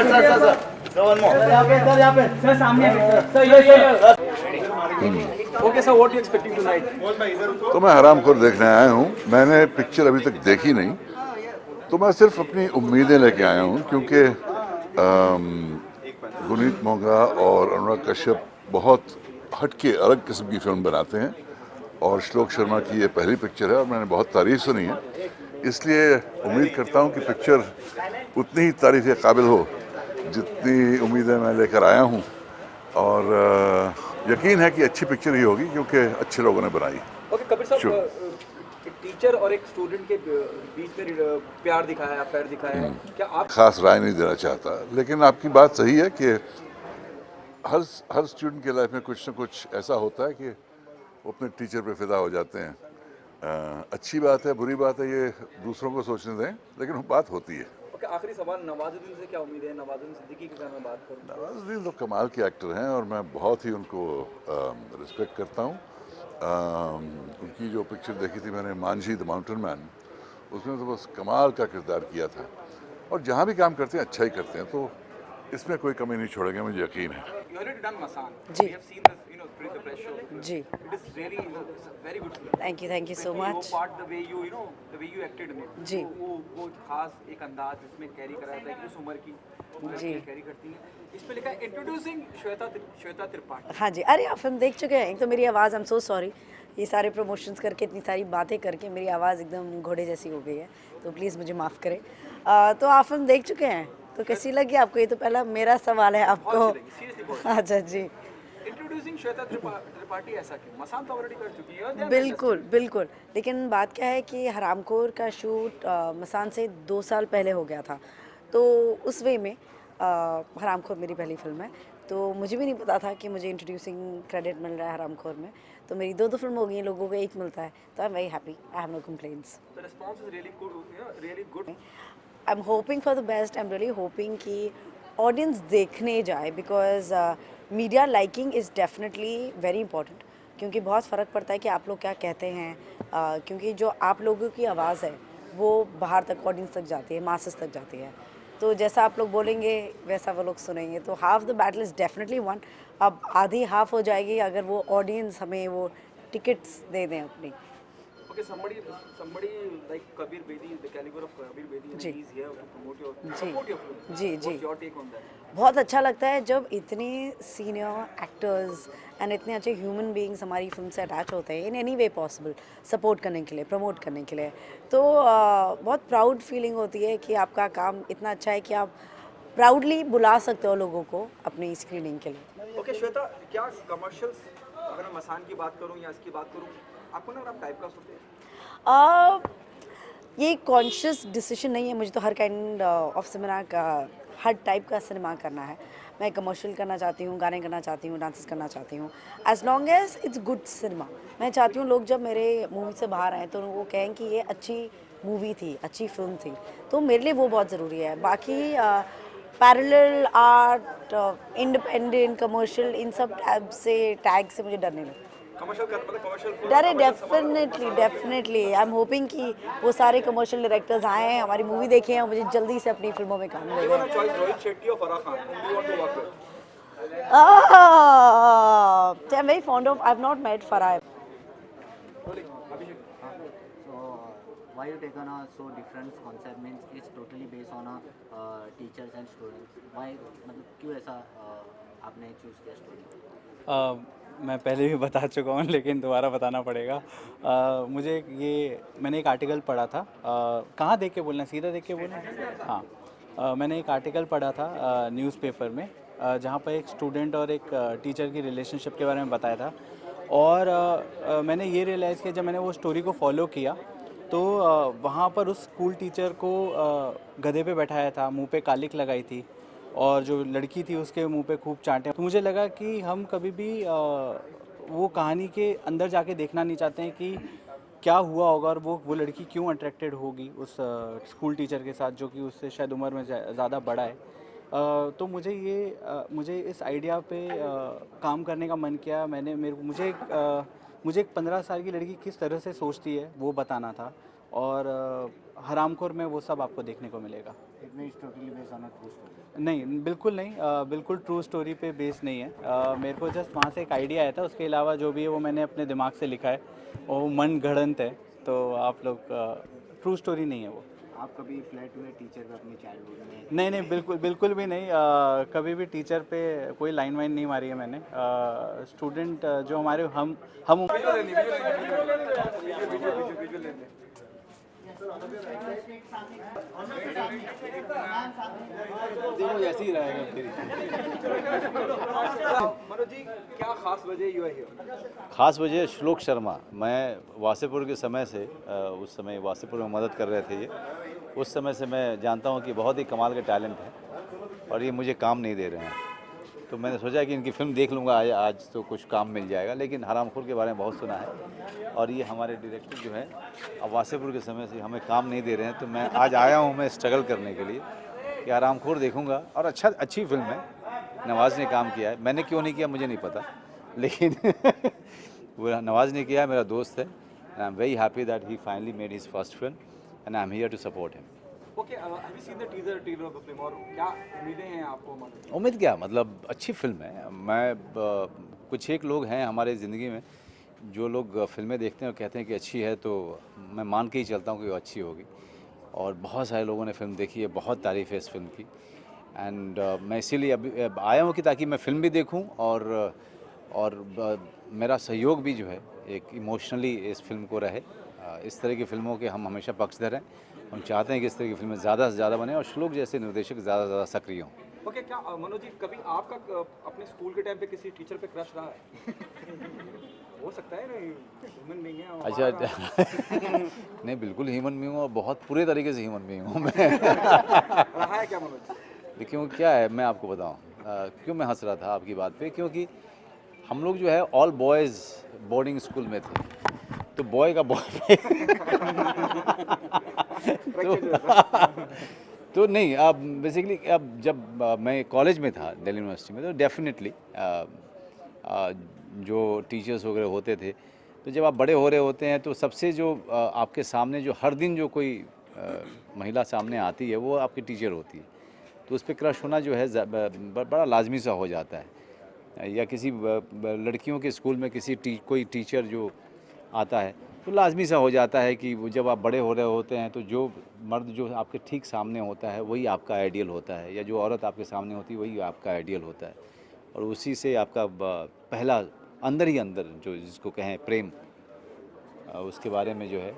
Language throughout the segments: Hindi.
Okay, sir, what are you expecting tonight? तो मैं हरामखोर देखने आया हूँ। मैंने पिक्चर अभी तक देखी नहीं, तो मैं सिर्फ अपनी उम्मीदें लेके आया हूँ, क्योंकि गुनीत मोंगा और अनुराग कश्यप बहुत हटके अलग किस्म की फिल्म बनाते हैं और श्लोक शर्मा की ये पहली पिक्चर है और मैंने बहुत तारीफ सुनी है, इसलिए उम्मीद करता हूँ कि पिक्चर उतनी ही तारीफ के काबिल हो जितनी उम्मीदें मैं लेकर आया हूँ और यकीन है कि अच्छी पिक्चर ही होगी क्योंकि अच्छे लोगों ने बनाई। ओके कबीर साहब, एक टीचर और एक स्टूडेंट के बीच में प्यार दिखाया है, अफेयर दिखाया है, क्या आप खास राय नहीं देना चाहता, लेकिन आपकी बात सही है कि हर स्टूडेंट के लाइफ में कुछ ना कुछ ऐसा होता है कि वो अपने टीचर पे फिदा हो जाते हैं। अच्छी बात है, बुरी बात है, ये दूसरों को सोचने दें, लेकिन वो बात होती है। ओके, आखिरी सवाल, नवाजुद्दीन से क्या उम्मीद है? नवाजुद्दीन सिद्दीकी के बारे में बात करूं। नवाजुद्दीन तो कमाल के एक्टर हैं और मैं बहुत ही उनको रिस्पेक्ट करता हूँ। उनकी जो पिक्चर देखी थी मैंने, मांझी द माउंटेन मैन, उसमें तो बस कमाल का किरदार किया था और जहाँ भी काम करते हैं अच्छा ही करते हैं, तो इसमें कोई कमी नहीं छोड़ेंगे, मुझे यकीन है। जी जी थैंक यू सो मच जी वो खास एक अंदाज जिसमें कैरी कराया था कि उस उम्र की जी कैरी करती है। इस पे लिखा है इंट्रोड्यूसिंग श्वेता त्रिपाठी। हाँ जी, अरे आप फिल्म देख चुके हैं? एक तो मेरी आवाज़, आई एम सो सॉरी, ये सारे प्रमोशंस करके, इतनी सारी बातें करके मेरी आवाज़ एकदम घोड़े जैसी हो गई है, तो प्लीज़ मुझे माफ़ करें। तो आप फिल्म देख चुके हैं, तो कैसी लगी आपको? ये तो पहला मेरा सवाल है आपको। अच्छा जी, इंट्रोड्यूसिंग श्वेता त्रिपाठी ऐसा क्यों? मसान तो ऑलरेडी कर चुकी है। बिल्कुल बिल्कुल, लेकिन बात क्या है कि हरामखोर का शूट मसान से 2 साल पहले हो गया था, तो उस वे में हरामखोर मेरी पहली फिल्म है, तो मुझे भी नहीं पता था कि मुझे इंट्रोड्यूसिंग क्रेडिट मिल रहा है हरामखोर में। तो मेरी दो फिल्म हो गई हैं, लोगों को एक मिलता है, तो I am very happy, I have no complaints. The response is really good, you know, really good. I am hoping for the best, I am really hoping कि ऑडियंस देखने जाए, because media liking is definitely very important, क्योंकि बहुत फ़र्क पड़ता है कि आप लोग क्या कहते हैं, क्योंकि जो आप लोगों की आवाज़ है वो बाहर तक, ऑडियंस तक जाती है, मासेस तक जाती है, तो जैसा आप लोग बोलेंगे वैसा वो लोग सुनेंगे, तो half the battle is definitely one. अब आधी हाफ हो जाएगी अगर वो ऑडियंस हमें वो टिकट्स दे दें अपनी। Okay, somebody like Kabir Bedi, the caliber of Kabir Bedi, and ji he's here to promote your ji film. Ji ji, What's your take on that? बहुत अच्छा लगता है जब इतने सीनियर एक्टर्स एंड इतने अच्छे ह्यूमन बीइंग्स हमारी फिल्म से अटैच होते हैं in any way possible, support करने के लिए, प्रमोट करने के लिए, तो बहुत प्राउड फीलिंग होती है कि आपका काम इतना अच्छा है कि आप प्राउडली बुला सकते हो लोगों को अपनी स्क्रीनिंग के लिए। Okay, श्वेता, क्या कमर्शियल्स, अगर मैं मसान की बात करूं या इसकी बात करूं, आपको ना आप टाइप कास्ट होते हैं? ये कॉन्शियस डिसीजन नहीं है, मुझे तो हर काइंड ऑफ सिनेमा का, हर टाइप का सिनेमा करना है। मैं कमर्शियल करना चाहती हूँ, गाने करना चाहती हूँ, डांसेस करना चाहती हूँ, as long as it's good cinema. मैं चाहती हूँ लोग जब मेरे मूवी से बाहर आएँ तो वो कहें कि ये अच्छी मूवी थी, अच्छी फिल्म थी, तो मेरे लिए वो बहुत ज़रूरी है। बाकी पैरेलल आर्ट, इंडिपेंडेंट, कमर्शियल, इन सब टैग से मुझे डर नहीं लगता। डरे डेफिनेटली आई एम होपिंग कि वो सारे कमर्शियल डायरेक्टर्स आए हैं, हमारी मूवी देखें और मुझे जल्दी से अपनी फिल्मों में काम दें। I am very fond of, I have not met Farah. Why you taken a so different concept, means it's totally based on a teachers and students. Why, मतलब क्यों ऐसा आपने चूज किया स्टोरी? मैं पहले भी बता चुका हूँ लेकिन दोबारा बताना पड़ेगा। मुझे मैंने एक आर्टिकल पढ़ा था, कहाँ देख के बोलना, सीधा देख के बोलना? हाँ, मैंने एक आर्टिकल पढ़ा था न्यूज़पेपर में, जहाँ पर एक स्टूडेंट और एक टीचर की रिलेशनशिप के बारे में बताया था, और मैंने ये रियलाइज़ किया जब मैंने वो स्टोरी को फॉलो किया, तो वहाँ पर उस स्कूल टीचर को गधे पे बैठाया था, मुंह पे कालिक लगाई थी, और जो लड़की थी उसके मुंह पे खूब चांटे। तो मुझे लगा कि हम कभी भी वो कहानी के अंदर जाके देखना नहीं चाहते हैं कि क्या हुआ होगा और वो लड़की क्यों अट्रैक्टेड होगी उस स्कूल टीचर के साथ, जो कि उससे शायद उम्र में ज़्यादा बड़ा है। तो मुझे इस आइडिया पे काम करने का मन किया। मुझे एक 15 साल की लड़की किस तरह से सोचती है वो बताना था, और हरामखोर में वो सब आपको देखने को मिलेगा। It means totally based on a true story. नहीं, बिल्कुल नहीं, बिल्कुल ट्रू स्टोरी पे बेस नहीं है। मेरे को जस्ट वहाँ से एक आइडिया आया था, उसके अलावा जो भी है वो मैंने अपने दिमाग से लिखा है, वो मन गढ़ंत है, तो आप लोग ट्रू स्टोरी नहीं है वो। आप कभी फ्लैट हुए टीचर पे अपनी चाइल्डहुड में? नहीं नहीं, बिल्कुल बिल्कुल भी नहीं, कभी भी टीचर पे कोई लाइन वाइन नहीं मारी है मैंने। स्टूडेंट जो हमारे हम देखो ऐसे ही रहेगा फिर। मनोज जी, क्या खास वजह यू है हियर? खास वजह श्लोक शर्मा। मैं वासेपुर के समय से उस समय वासेपुर में मदद कर रहे थे ये, उस समय से मैं जानता हूँ कि बहुत ही कमाल के टैलेंट है और ये मुझे काम नहीं दे रहे हैं, तो मैंने सोचा कि इनकी फिल्म देख लूँगा आज तो कुछ काम मिल जाएगा। लेकिन हरामखोर के बारे में बहुत सुना है और ये हमारे डायरेक्टर जो है अब वासेपुर के समय से हमें काम नहीं दे रहे हैं, तो मैं आज आया हूँ मैं स्ट्रगल करने के लिए कि हरामखोर देखूँगा। और अच्छी फिल्म है, नवाज़ ने काम किया है, मैंने क्यों नहीं किया मुझे नहीं पता, लेकिन वो नवाज़ ने किया है, मेरा दोस्त है। And I am very happy that he finally made his first film and I am here to support him. Okay, have you seen the teaser of the film और क्या उम्मीदें हैं आपको? मनोज, उम्मीद क्या, मतलब अच्छी फिल्म है। कुछ एक लोग हैं हमारे ज़िंदगी में जो लोग फिल्में देखते हैं और कहते हैं कि अच्छी है, तो मैं मान के ही चलता हूँ कि वो अच्छी होगी। और बहुत सारे लोगों ने फिल्म देखी है, बहुत तारीफ़ है इस फिल्म की। एंड मैं इसीलिए अभी आया हूँ कि ताकि मैं फिल्म भी देखूँ और मेरा सहयोग भी जो है एक इमोशनली इस फिल्म को रहे। इस तरह की फिल्मों के हम हमेशा पक्षधर हैं, हम चाहते हैं कि इस तरह की फिल्में ज़्यादा से ज़्यादा बने और श्लोक जैसे निर्देशक ज़्यादा से ज़्यादा सक्रिय हों। ओके, क्या मनोज जी कभी आपका अपने स्कूल के टाइम पे किसी टीचर पे क्रश रहा है? हो सकता है ना, ह्यूमन बीइंग है। अच्छा नहीं, बिल्कुल ह्यूमन बीइंग हूँ और बहुत पूरे तरीके से ह्यूमन बीइंग हूँ मैं। रहा है क्या मनोज? देखिए क्या है, मैं आपको बताऊँ क्यों मैं हंस रहा था आपकी बात पे, क्योंकि हम लोग जो है ऑल बॉयज़ बोर्डिंग स्कूल में थे, तो बॉय का बॉय तो नहीं, अब बेसिकली अब जब मैं कॉलेज में था दिल्ली यूनिवर्सिटी में, तो डेफिनेटली जो टीचर्स वगैरह होते थे, तो जब आप बड़े हो रहे होते हैं तो सबसे जो आपके सामने जो हर दिन जो कोई महिला सामने आती है वो आपकी टीचर होती है, तो उस पर क्रश होना जो है बड़ा लाजमी सा हो जाता है। या किसी लड़कियों के स्कूल में कोई टीचर जो आता है तो लाजमी सा हो जाता है कि वो जब आप बड़े हो रहे होते हैं तो जो मर्द जो आपके ठीक सामने होता है वही आपका आइडियल होता है, या जो औरत आपके सामने होती है वही आपका आइडियल होता है, और उसी से आपका पहला अंदर ही अंदर जो जिसको कहें प्रेम, उसके बारे में जो है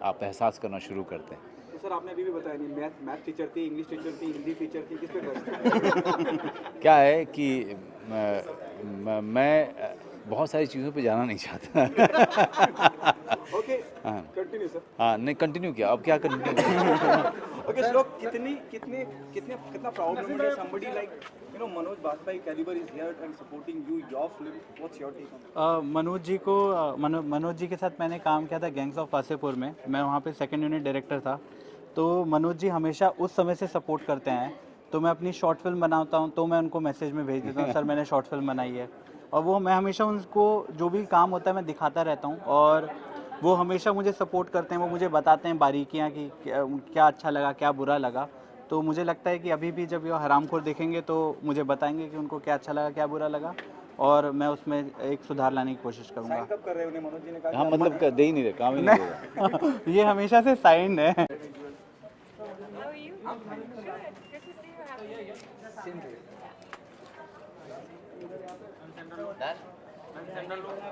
आप एहसास करना शुरू करते हैं। तो सर आपने अभी भी बताया नहीं, मैथ टीचर थी, इंग्लिश टीचर थी, हिंदी टीचर थी, किस पे क्रश? क्या है कि मैं बहुत सारी चीज़ों पे जाना नहीं चाहता। ओके, हाँ कंटिन्यू सर। हाँ, नहीं कंटिन्यू किया, अब क्या कंटिन्यू। ओके श्लोक, कितना प्राउड मोमेंट है somebody like Manoj Bajpayee caliber is here and supporting you, your film. What's your take on it? Manoj ji के साथ मैंने काम किया था गैंग्स ऑफ वासेपुर में, मैं वहाँ पे सेकंड यूनिट डायरेक्टर था। तो मनोज जी हमेशा उस समय से सपोर्ट करते हैं, तो मैं अपनी शॉर्ट फिल्म बनाता हूँ तो मैं उनको मैसेज में भेज देता हूँ सर मैंने शॉर्ट फिल्म बनाई है, और वो मैं हमेशा उनको जो भी काम होता है मैं दिखाता रहता हूँ और वो हमेशा मुझे सपोर्ट करते हैं। वो मुझे बताते हैं बारीकियाँ कि क्या अच्छा लगा क्या बुरा लगा। तो मुझे लगता है कि अभी भी जब ये हरामखोर देखेंगे तो मुझे बताएंगे कि उनको क्या अच्छा लगा क्या बुरा लगा, और मैं उसमें एक सुधार लाने की कोशिश करूँगा। साइन कब कर रहे हैं उन्हें? मनोज जी ने कहा हाँ, मतलब दे ही नहीं रहे, काम ही नहीं दे रहे। ये हमेशा से साइन है।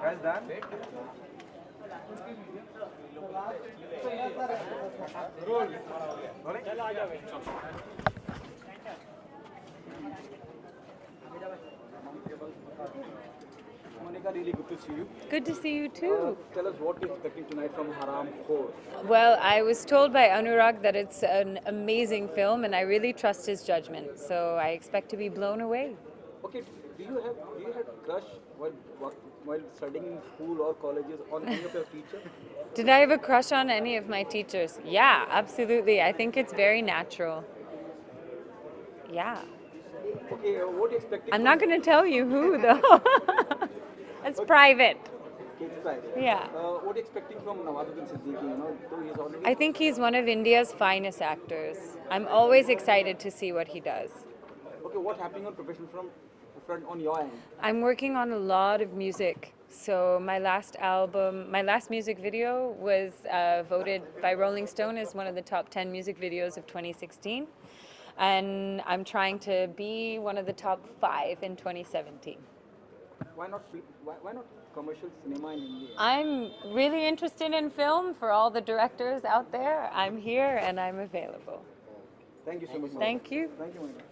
Guys, done? Monica, really good to see you. Good to see you too. Tell us what you're expecting tonight from Haram Khor. Well, I was told by Anurag that it's an amazing film and I really trust his judgment. So I expect to be blown away. Okay, do you have crush while studying in school or colleges on any of your teachers? Did I have a crush on any of my teachers? Yeah, absolutely. I think it's very natural. Yeah. Okay, what are you expecting? I'm not going to tell you who though. That's private. Kids Pride. Yeah. What are you expecting from Nawazuddin Siddiqui? You know, though he's already. I think he's one of India's finest actors. I'm always excited to see what he does. Okay, what's happening on professional front on your end? I'm working on a lot of music. So my last album, my last music video was voted by Rolling Stone as one of the top 10 music videos of 2016. And I'm trying to be one of the top 5 in 2017. Why not commercial cinema in India? I'm really interested in film. For all the directors out there, I'm here and I'm available. Thank you so much. Thank you. Thank you, Monica.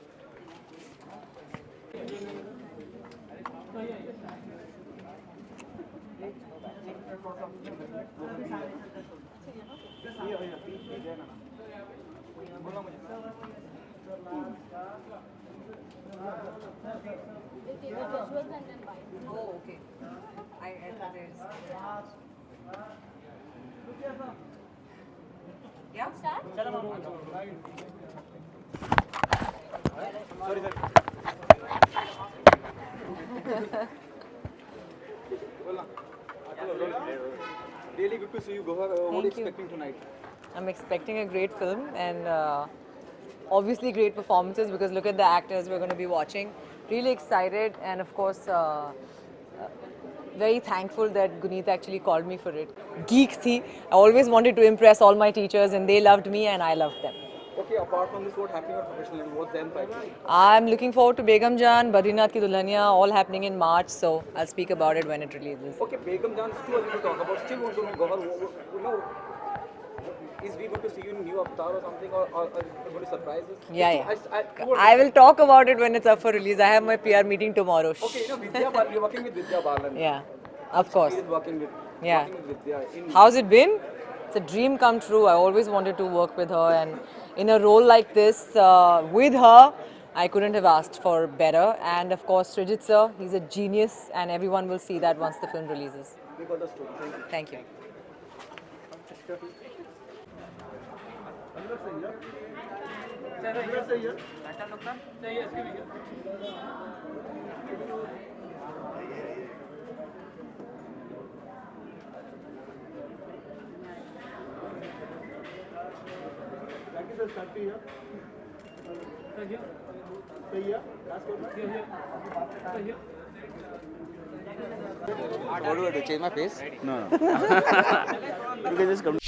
Oh, okay. I thought there's. Yeah. Sorry, sir. Really good to see you, Gohar. What are you Thank you. expecting tonight? I'm expecting a great film and obviously great performances because look at the actors we're going to be watching. Really excited and of course very thankful that Guneet actually called me for it. Geek thi. I always wanted to impress all my teachers and they loved me and I loved them. Okay, apart from this, what happening on professional level? What's then pipeline? I'm looking forward to Begum Jaan, Badrinath Ki Dulhania, all happening in March, so I'll speak about it when it releases. Okay, Begum Jaan is too early to talk about. Still, want to know, Gohar, you know, is we going to see you in new avatar or something, or are you going to surprise us? Yeah. I I will talk about it when it's up for release. I have my PR meeting tomorrow. Okay, you know, Vidya Balan, you're working with Vidya Balan. Yeah, of course. He is working with Vidya. How's it been? It's a dream come true. I always wanted to work with her, and in a role like this, with her, I couldn't have asked for better. And of course, Srijit sir, he's a genius, and everyone will see that once the film releases. We got the story. Thank you. Thank you. What do I do? Change my face? No. You can just come.